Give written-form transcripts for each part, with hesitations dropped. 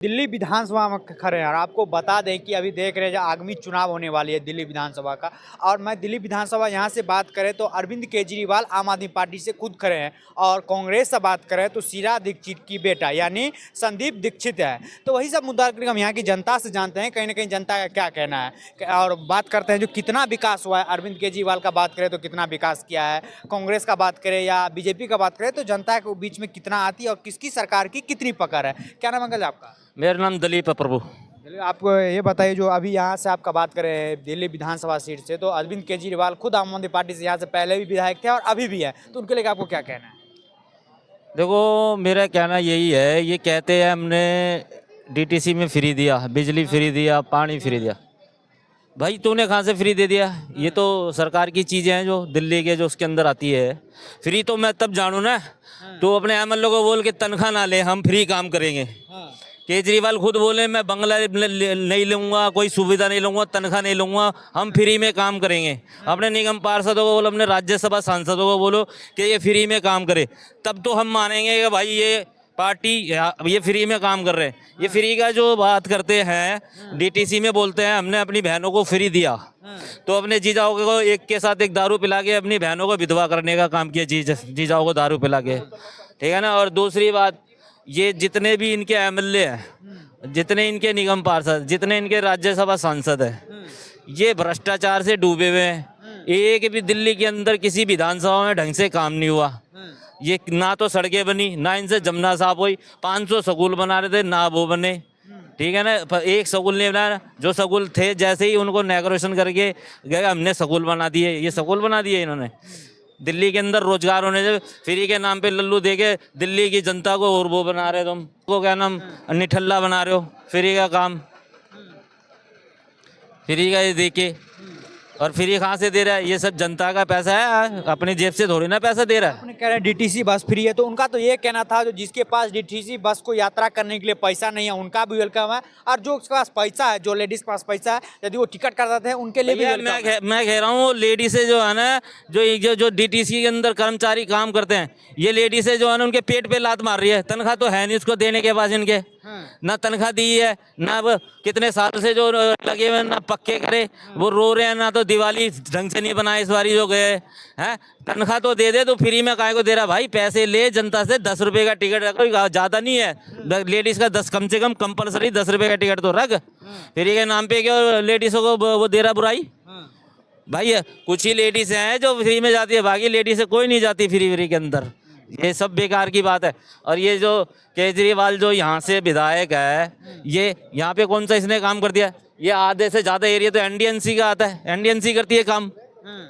दिल्ली विधानसभा में खड़े हैं और आपको बता दें कि अभी देख रहे हैं जो आगामी चुनाव होने वाली है दिल्ली विधानसभा का। और मैं दिल्ली विधानसभा यहाँ से बात करें तो अरविंद केजरीवाल आम आदमी पार्टी से खुद खड़े हैं, और कांग्रेस से बात करें तो शीला दीक्षित की बेटा यानी संदीप दीक्षित है। तो वही सब मुद्दा हम यहाँ की जनता से जानते हैं, कहीं ना कहीं जनता का क्या कहना है, और बात करते हैं जो कितना विकास हुआ है। अरविंद केजरीवाल का बात करें तो कितना विकास किया है, कांग्रेस का बात करें या बीजेपी का बात करें तो जनता के बीच में कितना आती है और किसकी सरकार की कितनी पकड़ है। क्या नाम अंकल आपका? मेरा नाम दिलीप है प्रभु। आपको ये बताइए, जो अभी यहाँ से आपका बात करें दिल्ली विधानसभा सीट से, तो अरविंद केजरीवाल खुद आम आदमी पार्टी से यहाँ से पहले भी विधायक थे और अभी भी है, तो उनके लिए आपको क्या कहना है? देखो, मेरा कहना यही है, ये कहते हैं हमने डीटीसी में फ्री दिया, बिजली फ्री दिया, पानी फ्री दिया। भाई तूने कहाँ से फ्री दे दिया? ये तो सरकार की चीज़ें हैं जो दिल्ली के जो उसके अंदर आती है। फ्री तो मैं तब जानूँ ना, तो अपने एमएलए को बोल के तनख्वाह ना ले, हम फ्री काम करेंगे। केजरीवाल खुद बोले मैं बंगला नहीं लूँगा, कोई सुविधा नहीं लूँगा, तनख्वाह नहीं लूँगा, हम फ्री में काम करेंगे। अपने निगम पार्षदों को बोलो, अपने राज्यसभा सांसदों को बोलो कि ये फ्री में काम करे, तब तो हम मानेंगे कि भाई ये पार्टी ये फ्री में काम कर रहे हैं। ये फ्री का जो बात करते हैं डीटीसी में बोलते हैं हमने अपनी बहनों को फ्री दिया, तो अपने जीजाओं को एक के साथ एक दारू पिला के अपनी बहनों को विधवा करने का काम किया, जीजाओं को दारू पिला के, ठीक है ना। और दूसरी बात, ये जितने भी इनके एमएलए हैं, जितने इनके निगम पार्षद, जितने इनके राज्यसभा सांसद हैं, ये भ्रष्टाचार से डूबे हुए हैं। एक भी दिल्ली के अंदर किसी विधानसभा में ढंग से काम नहीं हुआ। ये ना तो सड़कें बनी, ना इनसे जमुना साफ हुई। 500 स्कूल बना रहे थे, ना वो बने, ठीक है ना। एक स्कूल नहीं बनाया, जो स्कूल थे जैसे ही उनको नेगोशिएशन करके गए हमने स्कूल बना दिए। ये स्कूल बना दिए इन्होंने। दिल्ली के अंदर रोजगार होने से फ्री के नाम पे लल्लू देके दिल्ली की जनता को और वो बना रहे, तुम को क्या नाम निठल्ला बना रहे हो। फ्री का काम, फ्री का ये देके, और फ्री कहाँ से दे रहा है? ये सब जनता का पैसा है, अपनी जेब से थोड़ी ना पैसा दे रहा है। अपने कह रहे हैं डीटीसी बस फ्री है, तो उनका तो ये कहना था जो जिसके पास डीटीसी बस को यात्रा करने के लिए पैसा नहीं है उनका भी वेलकम है, और जो उसके पास पैसा है, जो लेडीज के पास पैसा है, यदि वो टिकट करते हैं उनके लिए भी मैं कह रहा हूँ लेडीज़ जो है ना, जो डीटीसी के अंदर कर्मचारी काम करते हैं, ये लेडीज़ जो है ना उनके पेट पे लात मार रही है। तनख्वाह तो है नहीं उसको देने के बाद, इनके ना तनख्वाह दी है, ना वो कितने साल से जो लगे हुए ना पक्के करे, वो रो रहे हैं, ना तो दिवाली ढंग से नहीं बनाए इस बारी जो गए हैं। तनख्वाह तो दे दे, तो फ्री में काहे को दे रहा? भाई पैसे ले जनता से, 10 रुपये का टिकट रखो, ज़्यादा नहीं है लेडीज़ का, 10 कम से कम कंपलसरी 10 रुपये का टिकट तो रख। फ्री के नाम पे क्यों लेडीज़ों को वो दे रहा बुराई? भाई कुछ ही लेडीज़ हैं जो फ्री में जाती है, बाकी लेडीज़ कोई नहीं जाती फ्री के अंदर। ये सब बेकार की बात है। और ये जो केजरीवाल जो यहाँ से विधायक है, ये यहाँ पे कौन सा इसने काम कर दिया? ये आधे से ज़्यादा एरिया तो एनडीएनसी का आता है, एनडीएनसी करती है काम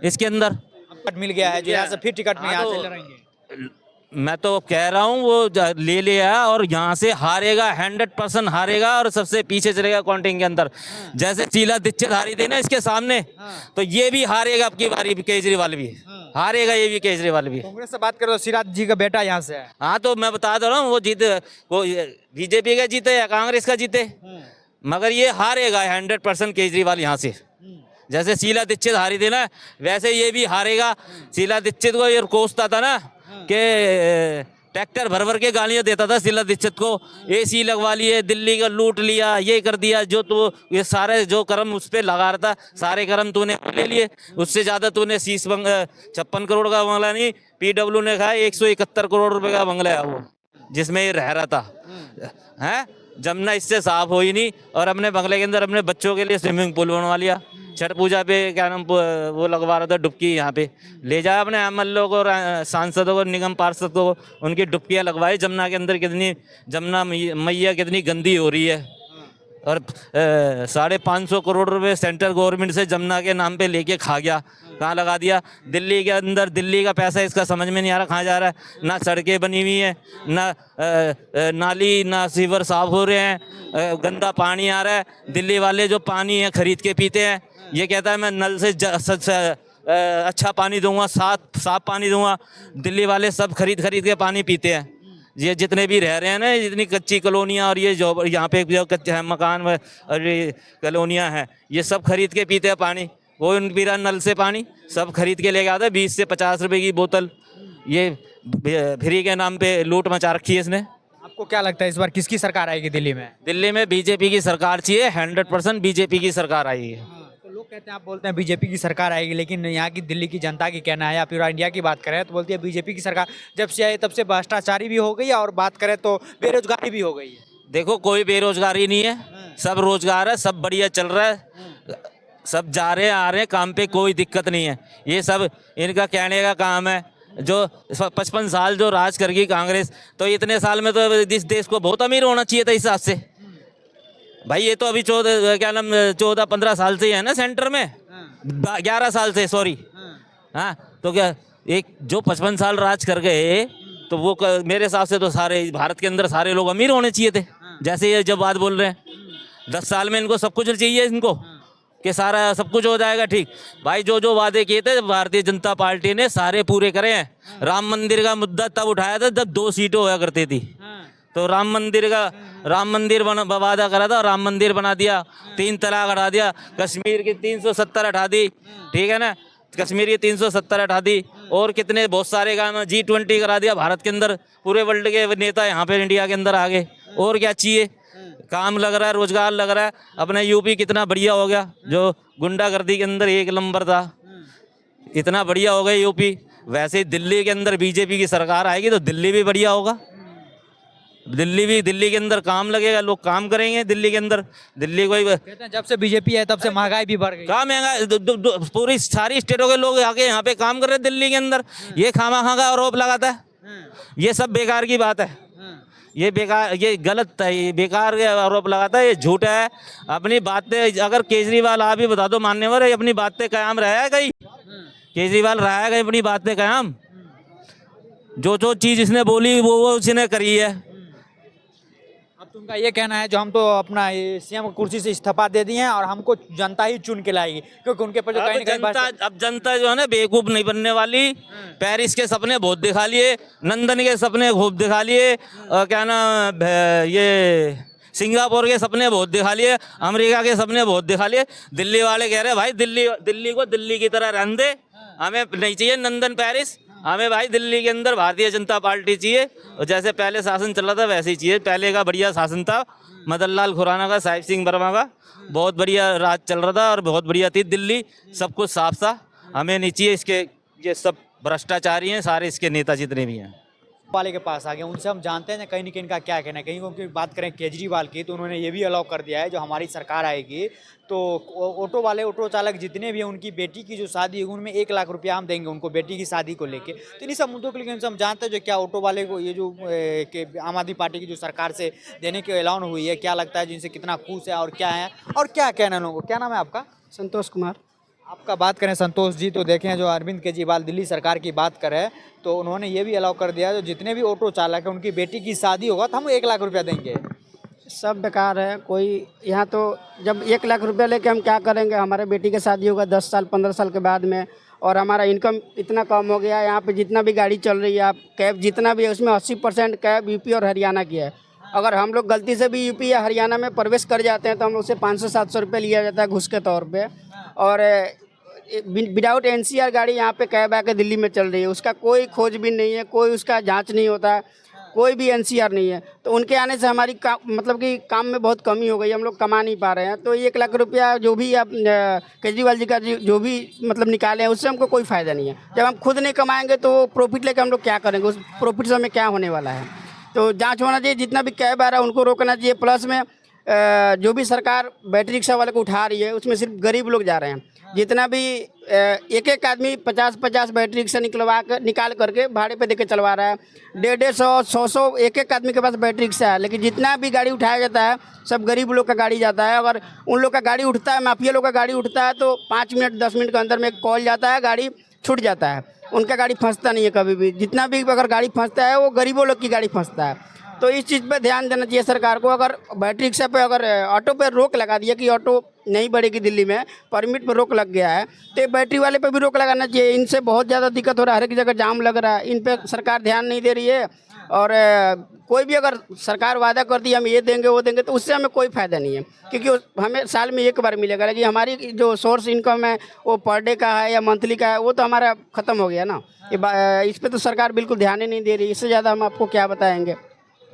इसके अंदर। टिकट मिल गया है जो यहाँ से फिर टिकट में यहाँ से लड़ेंगे। मैं तो कह रहा हूँ वो ले लिया, और यहाँ से हारेगा, 100% हारेगा, और सबसे पीछे चलेगा काउंटिंग के अंदर। जैसे शीला दीक्षित हारी थी ना इसके सामने, तो ये भी हारेगा अब की बारी, केजरीवाल भी हारेगा, ये भी केजरीवाल भी। कांग्रेस से बात करो, शीला जी का बेटा यहाँ से है। हाँ, तो मैं बता दे रहा हूँ, वो जीते, वो बीजेपी का जीते या कांग्रेस का जीते, मगर ये हारेगा 100% केजरीवाल यहाँ से। जैसे शीला दीक्षित हारी थी ना, वैसे ये भी हारेगा। शीला दीक्षित को ये कोसता था ना कि ट्रैक्टर भर भर के गालियाँ देता था शीला दीक्षित को, एसी लगवा लिए, दिल्ली का लूट लिया, ये कर दिया, जो तो ये सारे जो कर्म उस पर लगा रहा था, सारे कर्म तूने ले लिए। उससे ज़्यादा तूने 56 करोड़ का बंगला नहीं, PW ने कहा 171 करोड़ रुपए का बंगला है वो, जिसमें ये रह रहा था। हैं, जमुना इससे साफ हो ही नहीं, और अपने बंगले के अंदर अपने बच्चों के लिए स्विमिंग पूल बनवा लिया। छठ पूजा पे क्या नाम वो लगवा रहा था डुबकी, यहाँ पे ले जाए अपने एमएलए को, सांसदों को, निगम पार्षद को, उनकी डुबकियाँ लगवाई जमुना के अंदर। कितनी जमुना मैया कितनी गंदी हो रही है, और 550 करोड़ रुपए सेंट्रल गवर्नमेंट से जमुना के नाम पे लेके खा गया। कहाँ लगा दिया? दिल्ली के अंदर। दिल्ली का पैसा इसका समझ में नहीं आ रहा कहाँ जा रहा है। ना सड़कें बनी हुई हैं, ना नाली, ना सीवर साफ हो रहे हैं, गंदा पानी आ रहा है। दिल्ली वाले जो पानी है खरीद के पीते हैं, ये कहता है मैं नल से अच्छा पानी दूंगा, साफ पानी दूंगा। दिल्ली वाले सब खरीद के पानी पीते हैं। ये जितने भी रह रहे हैं ना, जितनी कच्ची कॉलोनियाँ और ये जो यहाँ पे जो कच्चे मकान और ये कॉलोनियाँ हैं, ये सब खरीद के पीते हैं पानी। वो बिना नल से पानी सब खरीद के लेके आता है, 20 से 50 रुपए की बोतल। ये फ्री के नाम पे लूट मचा रखी है इसने। आपको क्या लगता है इस बार किसकी सरकार आएगी दिल्ली में? दिल्ली में बीजेपी की सरकार चाहिए, 100% बीजेपी की सरकार आई है। तो लोग कहते हैं, आप बोलते हैं बीजेपी की सरकार आएगी, लेकिन यहाँ की दिल्ली की जनता की कहना है, या फिर इंडिया की बात करें तो बोलती है बीजेपी की सरकार जब से आई तब से भ्रष्टाचारी भी हो गई है, और बात करें तो बेरोजगारी भी हो गई है। देखो कोई बेरोजगारी नहीं है, सब रोजगार है, सब बढ़िया चल रहा है, सब जा रहे हैं आ रहे हैं काम पे, कोई दिक्कत नहीं है। ये सब इनका कहने का काम है। जो 55 साल जो राज कर गई कांग्रेस, तो इतने साल में तो इस देश को बहुत अमीर होना चाहिए था इस हिसाब से। भाई ये तो अभी 14-15 साल से ही है ना सेंटर में, 11 साल से, सॉरी। हाँ, तो क्या एक जो 55 साल राज कर गए, तो वो मेरे हिसाब से तो सारे भारत के अंदर सारे लोग अमीर होने चाहिए थे। जैसे ये जब बात बोल रहे हैं 10 साल में इनको सब कुछ चाहिए, इनको कि सारा सब कुछ हो जाएगा ठीक। भाई जो जो वादे किए थे भारतीय जनता पार्टी ने सारे पूरे करे हैं। राम मंदिर का मुद्दा तब उठाया था जब 2 सीटें होया करती थी, तो राम मंदिर वादा करा था, राम मंदिर बना दिया, 3 तलाक हटा दिया, कश्मीर की 370 हटा दी, ठीक है ना, कश्मीर की 370 हटा दी, और कितने बहुत सारे काम, G20 करा दिया भारत के अंदर, पूरे वर्ल्ड के नेता यहाँ पे इंडिया के अंदर आ गए। और क्या चाहिए? काम लग रहा है, रोजगार लग रहा है। अपना यूपी कितना बढ़िया हो गया, जो गुंडागर्दी के अंदर 1 नंबर था, इतना बढ़िया हो गया यूपी। वैसे ही दिल्ली के अंदर बीजेपी की सरकार आएगी तो दिल्ली भी बढ़िया होगा। दिल्ली के अंदर काम लगेगा, लोग काम करेंगे दिल्ली के अंदर। दिल्ली कोई कहते हैं जब से बीजेपी है तब से महंगाई भी बढ़ गई। कहाँ महंगा, पूरी सारी स्टेटों के लोग आके यहाँ पे काम कर रहे हैं दिल्ली के अंदर। ये खामा का आरोप लगाता है, ये सब बेकार की बात है, ये बेकार, ये गलत है, ये बेकार के आरोप लगाता है, ये झूठा है। अपनी बात पे अगर केजरीवाल आप ही बता दो मानने वाले, अपनी बात पे कायम रहा है कहीं? केजरीवाल रहा है कहीं अपनी बात पे कायम? जो चीज इसने बोली वो उसने करी है। अब तो उनका ये कहना है जो हम तो अपना सीएम कुर्सी से इस्तीफा दे दिए हैं और हमको जनता ही चुन के लाएगी, क्योंकि उनके पर जो कहीं ना कहीं अब जनता जो है ना बेवकूफ नहीं बनने वाली। पेरिस के सपने बहुत दिखा लिए, लंदन के सपने खूब दिखा लिए, और क्या ना ये सिंगापुर के सपने बहुत दिखा लिए, अमेरिका के सपने बहुत दिखा लिए। दिल्ली वाले कह रहे हैं भाई दिल्ली को दिल्ली की तरह रहने दे, हमें नहीं चाहिए लंदन पेरिस, हमें भाई दिल्ली के अंदर भारतीय जनता पार्टी चाहिए, और जैसे पहले शासन चल रहा था वैसे ही चाहिए। पहले का बढ़िया शासन था, मदन लाल खुराना का, साहिब सिंह वर्मा का, बहुत बढ़िया राज चल रहा था और बहुत बढ़िया थी दिल्ली, सब कुछ साफ था। हमें नहीं चाहिए इसके, ये सब भ्रष्टाचारी हैं सारे इसके नेता जितने भी हैं। वाले के पास आ गए, उनसे हम जानते हैं कहीं ना कहीं इनका क्या कहना है। कहीं क्योंकि बात करें केजरीवाल की, तो उन्होंने ये भी अलाउ कर दिया है जो हमारी सरकार आएगी तो ऑटो चालक जितने भी हैं उनकी बेटी की जो शादी होगी उनमें 1 लाख रुपया हम देंगे उनको, बेटी की शादी को लेके। तो इन्हीं सब मुद्दों के लिए हम जानते हैं जो क्या ऑटो वाले को ये जो आम आदमी पार्टी की जो सरकार से देने की ऐलान हुई है, क्या लगता है जिनसे कितना खुश है और क्या है और क्या कहना है लोगों को? क्या नाम है आपका? संतोष कुमार। आपका बात करें संतोष जी, तो देखें जो अरविंद केजरीवाल दिल्ली सरकार की बात करें तो उन्होंने ये भी अलाउ कर दिया जो जितने भी ऑटो चालक हैं उनकी बेटी की शादी होगा तो हम 1 लाख रुपया देंगे। सब बेकार है। कोई यहाँ तो जब 1 लाख रुपया लेके हम क्या करेंगे? हमारे बेटी की शादी होगा 10 साल 15 साल के बाद में, और हमारा इनकम इतना कम हो गया है। यहाँ पे जितना भी गाड़ी चल रही है, आप कैब जितना भी है उसमें 80% कैब यूपी और हरियाणा की है। अगर हम लोग गलती से भी यूपी या हरियाणा में प्रवेश कर जाते हैं तो हम लोग से 500-700 रुपये लिया जाता है घूस के तौर पे। और विदाउट एनसीआर गाड़ी यहाँ पे कैब आके दिल्ली में चल रही है, उसका कोई खोजबीन नहीं है, कोई उसका जांच नहीं होता है, कोई भी एनसीआर नहीं है। तो उनके आने से हमारी मतलब कि काम में बहुत कमी हो गई, हम लोग कमा नहीं पा रहे हैं। तो 1 लाख रुपया जो भी आप केजरीवाल जी का जो भी मतलब निकाले हैं उससे हमको कोई फ़ायदा नहीं है। जब हम खुद नहीं कमाएंगे तो प्रॉफिट लेकर हम लोग क्या करेंगे? उस प्रॉफिट से हमें क्या होने वाला है? तो जाँच होना चाहिए, जितना भी कैब आ रहा है उनको रोकना चाहिए। प्लस में जो भी सरकार बैटरी रिक्शा वाले को उठा रही है उसमें सिर्फ गरीब लोग जा रहे हैं। जितना भी एक आदमी 50-50 बैटरी रिक्शा निकाल करके भाड़े पे देके चलवा रहा है। 150, 100 एक आदमी के पास बैटरी रिक्शा है, लेकिन जितना भी गाड़ी उठाया जाता है सब गरीब लोग का गाड़ी जाता है। अगर उन लोग का गाड़ी उठता है, माफिया लोग का गाड़ी उठता है तो 5 मिनट 10 मिनट के अंदर में कॉल जाता है, गाड़ी छूट जाता है। उनका गाड़ी फंसता नहीं है कभी भी। जितना भी अगर गाड़ी फंसता है वो गरीबों लोग की गाड़ी फंसता है। तो इस चीज़ पे ध्यान देना चाहिए सरकार को। अगर बैटरी रिक्शा पे अगर ऑटो पे रोक लगा दिया कि ऑटो नहीं बढ़ेगी दिल्ली में, परमिट पर रोक लग गया है, तो बैटरी वाले पे भी रोक लगाना चाहिए। इनसे बहुत ज़्यादा दिक्कत हो रहा है, हर एक जगह जाम लग रहा है, इन पे सरकार ध्यान नहीं दे रही है। और कोई भी अगर सरकार वादा करती है हम ये देंगे वो देंगे तो उससे हमें कोई फ़ायदा नहीं है, क्योंकि हमें साल में 1 बार मिलेगा। लेकिन हमारी जो सोर्स इनकम है वो पर डे का है या मंथली का है, वो तो हमारा ख़त्म हो गया ना। इस पर तो सरकार बिल्कुल ध्यान ही नहीं दे रही। इससे ज़्यादा हम आपको क्या बताएँगे।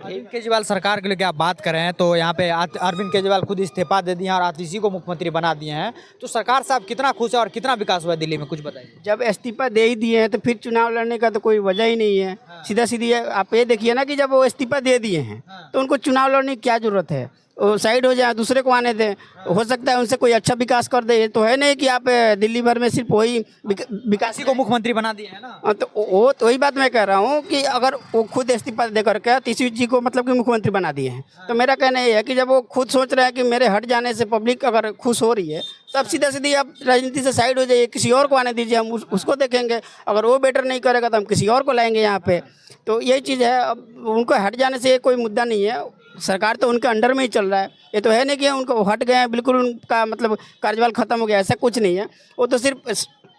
अरविंद केजरीवाल सरकार के लिए क्या बात कर रहे हैं, तो यहाँ पे अरविंद केजरीवाल खुद इस्तीफा दे दिए हैं और आतिशी को मुख्यमंत्री बना दिए हैं, तो सरकार साहब कितना खुश है और कितना विकास हुआ है दिल्ली में, कुछ बताइए। जब इस्तीफा दे ही दिए हैं तो फिर चुनाव लड़ने का तो कोई वजह ही नहीं है। सीधा सीधी आप ये देखिए ना कि जब वो इस्तीफा दे दिए हैं तो उनको चुनाव लड़ने की क्या जरूरत है। वो साइड हो जाए, दूसरे को आने दें, हो सकता है उनसे कोई अच्छा विकास कर दे। तो है नहीं कि आप दिल्ली भर में सिर्फ वही विकास को मुख्यमंत्री बना दिए हैं ना। तो वो तो वही बात मैं कह रहा हूँ कि अगर वो खुद इस्तीफा दे करके आतिशी जी को मतलब कि मुख्यमंत्री बना दिए हैं, तो मेरा कहना ये है कि जब वो खुद सोच रहे हैं कि मेरे हट जाने से पब्लिक अगर खुश हो रही है, तो अब सीधा सीधी आप राजनीति से साइड हो जाइए, किसी और को आने दीजिए, हम उसको देखेंगे। अगर वो बेटर नहीं करेगा तो हम किसी और को लाएंगे यहाँ पे। तो यही चीज़ है। अब उनको हट जाने से कोई मुद्दा नहीं है, सरकार तो उनके अंडर में ही चल रहा है। ये तो है नहीं कि उनको हट गए हैं, बिल्कुल उनका मतलब कार्यकाल खत्म हो गया, ऐसा कुछ नहीं है। वो तो सिर्फ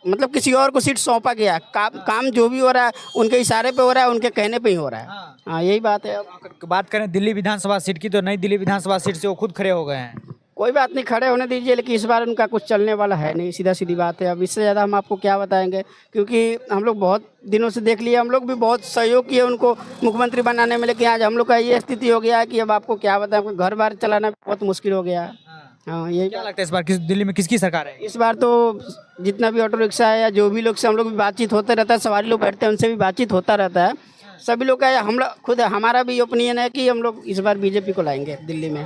मतलब किसी और को सीट सौंपा गया। काम जो भी हो रहा है उनके इशारे पे हो रहा है, उनके कहने पे ही हो रहा है। हाँ, यही बात है। बात करें दिल्ली विधानसभा सीट की, तो नई दिल्ली विधानसभा सीट से वो खुद खड़े हो गए हैं। कोई बात नहीं, खड़े होने दीजिए, लेकिन इस बार उनका कुछ चलने वाला है नहीं, सीधा सीधी बात है। अब इससे ज़्यादा हम आपको क्या बताएंगे, क्योंकि हम लोग बहुत दिनों से देख लिए, हम लोग भी बहुत सहयोग किए उनको मुख्यमंत्री बनाने में, लेकिन आज हम लोग का ये स्थिति हो गया है कि अब आपको क्या बताएं, घर बार चलाना बहुत मुश्किल हो गया है। हाँ, यही क्या लगता है इस बार दिल्ली में किसकी सरकार है? इस बार तो जितना भी ऑटो रिक्शा है या जो भी लोग से हम लोग भी बातचीत होते रहता है, सवारी लोग बैठते हैं उनसे भी बातचीत होता रहता है, सभी लोग का हम लोग खुद हमारा भी ओपिनियन है कि हम लोग इस बार बीजेपी को लाएंगे दिल्ली में।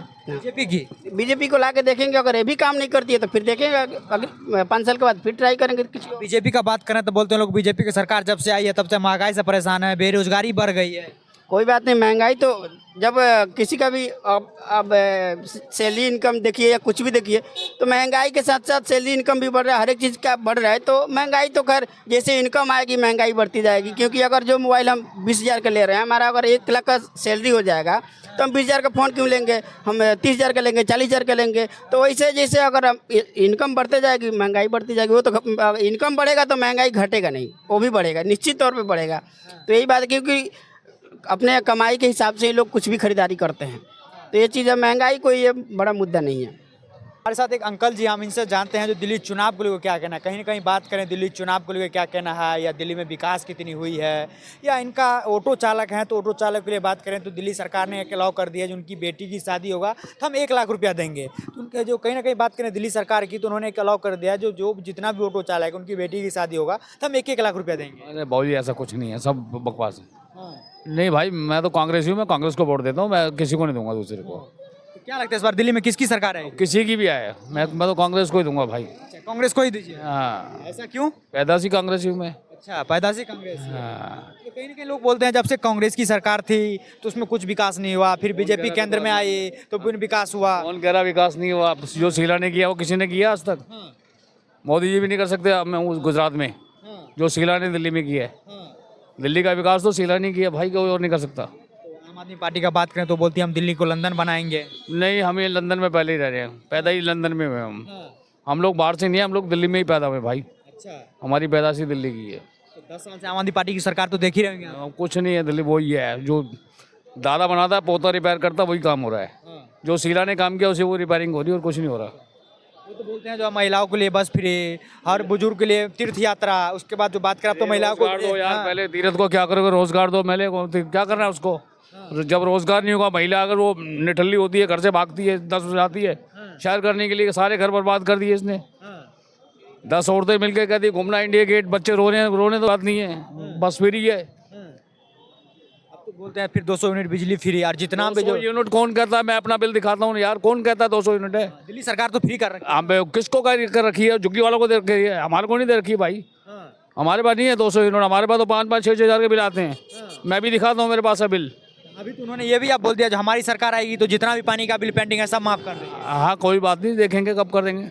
बीजेपी को ला के देखेंगे, अगर ये भी काम नहीं करती है तो फिर देखेंगे अगले 5 साल के बाद फिर ट्राई करेंगे किसी। बीजेपी का बात करें तो बोलते हैं लोग बीजेपी की सरकार जब से आई है तब से महंगाई से परेशान है, बेरोजगारी बढ़ गई है। कोई बात नहीं, महंगाई तो जब किसी का भी अब सैलरी इनकम देखिए या कुछ भी देखिए, तो महंगाई के साथ साथ सैलरी इनकम भी बढ़ रहा है, हर एक चीज़ का बढ़ रहा है। तो महंगाई तो खैर जैसे इनकम आएगी महंगाई बढ़ती जाएगी, क्योंकि अगर जो मोबाइल हम 20,000 का ले रहे हैं, हमारा अगर 1 लाख का सैलरी हो जाएगा तो हम 20,000 का फ़ोन क्यों लेंगे, हम 30,000 का लेंगे, 40,000 का लेंगे। तो वैसे जैसे अगर हम इनकम बढ़ते जाएगी महंगाई बढ़ती जाएगी, वो तो इनकम बढ़ेगा तो महंगाई घटेगा नहीं, वो भी बढ़ेगा, निश्चित तौर पर बढ़ेगा। तो यही बात है, क्योंकि अपने कमाई के हिसाब से ही लोग कुछ भी खरीदारी करते हैं। तो ये चीज़ है, महंगाई कोई ये बड़ा मुद्दा नहीं है। हमारे साथ एक अंकल जी, हम इनसे जानते हैं जो दिल्ली चुनाव को लेकर क्या कहना है। कहीं ना कहीं बात करें दिल्ली चुनाव को लेकर क्या कहना है, या दिल्ली में विकास कितनी हुई है, या इनका ऑटो चालक है तो ऑटो चालक के लिए बात करें तो दिल्ली सरकार ने एक अलाउ कर दिया जो उनकी बेटी की शादी होगा तो हम 1 लाख रुपया देंगे। तो उनके जो कहीं ना कहीं बात करें दिल्ली सरकार की, तो उन्होंने एक अलाउ कर दिया जो जितना भी ऑटो चालक है उनकी बेटी की शादी होगा तो हम 1-1 लाख रुपया देंगे। अरे भाई ऐसा कुछ नहीं है, सब बकवास है। नहीं भाई, मैं तो कांग्रेस हूँ, मैं कांग्रेस को वोट देता हूँ, मैं किसी को नहीं दूंगा दूसरे को। तो क्या लगता है इस बार दिल्ली में किसकी सरकार है? किसी की भी आए, मैं तो कांग्रेस को ही दूंगा भाई। कांग्रेस को ही दीजिए? हाँ। ऐसा क्यों? पैदाशी कांग्रेस हूँ मैं। अच्छा, पैदाशी कांग्रेस। हाँ। तो कहीं ना कहीं लोग बोलते हैं जब से कांग्रेस की सरकार थी तो उसमें कुछ विकास नहीं हुआ, फिर बीजेपी केंद्र में आई तो फिर विकास हुआ। कौन कह रहा विकास नहीं हुआ? जो शीला ने किया वो किसी ने किया आज तक? मोदी जी भी नहीं कर सकते। अब मैं हूँ गुजरात में, जो शीला ने दिल्ली में किया है, दिल्ली का विकास तो शीला नहीं किया भाई, कोई और नहीं कर सकता। आम आदमी पार्टी का बात करें तो बोलती है हम दिल्ली को लंदन बनाएंगे। नहीं, हम ये लंदन में पहले ही रह रहे हैं, पैदा ही लंदन में हुए हम लोग बाहर से नहीं है, हम लोग दिल्ली में ही पैदा हुए भाई। अच्छा, हमारी पैदाशी दिल्ली की है। तो 10 साल से आम आदमी पार्टी की सरकार तो देख ही रहे होंगे। कुछ नहीं है, दिल्ली वही है, जो दादा बनाता है पोता रिपेयर करता, वही काम हो रहा है। जो शीला ने काम किया उसे वो रिपेयरिंग हो रही है, और कुछ नहीं हो रहा। वो तो बोलते हैं जो महिलाओं के लिए बस फ्री, हर बुजुर्ग के लिए तीर्थ यात्रा, उसके बाद जो बात करें तो महिलाओं को दो यार, पहले तीर्थ को क्या करोगे, रोजगार दो। मेले को क्या करना है उसको? जब रोजगार नहीं होगा, महिला अगर वो निठल्ली होती है, घर से भागती है, 10 बजे आती है शहर करने के लिए, सारे घर बर्बाद कर दिए इसने। 10 औरतें मिलकर कहती है घूमना इंडिया गेट, बच्चे रोने तो बात नहीं है, बस फ्री है। अब तो बोलते हैं फिर 200 यूनिट बिजली फ्री, और जितना भी जो यूनिट कौन कहता है? मैं अपना बिल दिखाता हूँ यार, कौन कहता है 200 यूनिट है? दिल्ली सरकार तो फ्री कर रही है। हम किसको कर रखी है? झुग्गी वालों को दे रखी है, हमारे को नहीं दे रखी भाई। हमारे पास नहीं है 200 यूनिट, हमारे पास तो 5-5, 6-6 हज़ार के बिल आते हैं। मैं भी दिखाता हूँ, मेरे पास है बिल। अभी तो उन्होंने ये भी आप बोल दिया जो हमारी सरकार आएगी तो जितना भी पानी का बिल पेंडिंग है सब माफ कर देंगे। हाँ, कोई बात नहीं, देखेंगे कब कर देंगे।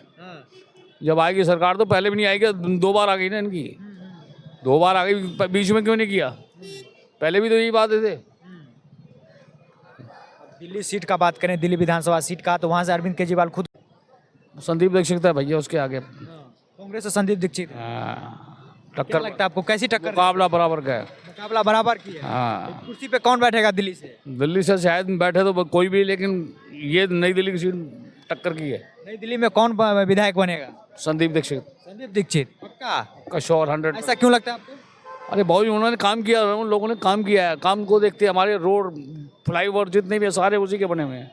जब आएगी सरकार, तो पहले भी नहीं आएगी, 2 बार आ गई ना इनकी, 2 बार आ गई, बीच में क्यों नहीं किया? पहले भी तो यही बात थे। दिल्ली सीट का बात करें, दिल्ली विधानसभा सीट का, तो वहाँ से अरविंद केजरीवाल खुद, संदीप दीक्षित है भैया उसके आगे। कांग्रेस से संदीप दीक्षित। क्या टक्कर लगता है आपको, कैसी टक्कर? मुकाबला बराबर का है। मुकाबला बराबर की है। हाँ, कुर्सी पे कौन बैठेगा दिल्ली से? दिल्ली से शायद बैठे तो कोई भी, लेकिन ये नई दिल्ली की सीट टक्कर की है। नई दिल्ली में कौन विधायक बनेगा? संदीप दीक्षित। संदीप दीक्षित पक्का? का श्योर 100। ऐसा क्यों लगता है आपको? अरे बहुत, उन्होंने काम किया, उन लोगों ने काम किया है, काम को देखते हमारे रोड फ्लाईओवर जितने भी हैं सारे उसी के बने हुए हैं।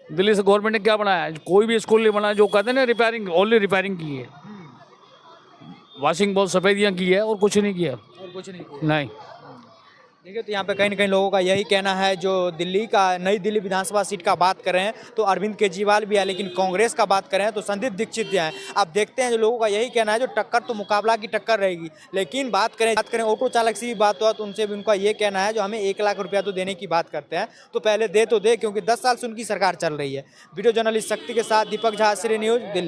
दिल्ली से गवर्नमेंट ने क्या बनाया? कोई भी स्कूल नहीं बनाया। जो कहते हैं ना रिपेयरिंग, ओनली रिपेयरिंग की है, वॉशिंग बहुत सफेदियाँ की है और कुछ नहीं किया। और कुछ नहीं। नहीं। देखिए तो यहाँ पे कहीं ना कहीं लोगों का यही कहना है, जो दिल्ली का नई दिल्ली विधानसभा सीट का बात कर रहे हैं तो अरविंद केजरीवाल भी है, लेकिन कांग्रेस का बात करें तो संदीप दीक्षित भी हैं। अब देखते हैं, जो लोगों का यही कहना है, जो टक्कर तो मुकाबला की टक्कर रहेगी। लेकिन बात करें ऑटो चालक से भी बात हुआ तो उनसे भी उनका ये कहना है, जो हमें 1 लाख रुपया तो देने की बात करते हैं तो पहले दे तो दे, क्योंकि 10 साल से उनकी सरकार चल रही है। वीडियो जर्नलिस्ट शक्ति के साथ दीपक झा, श्री न्यूज़, दिल्ली।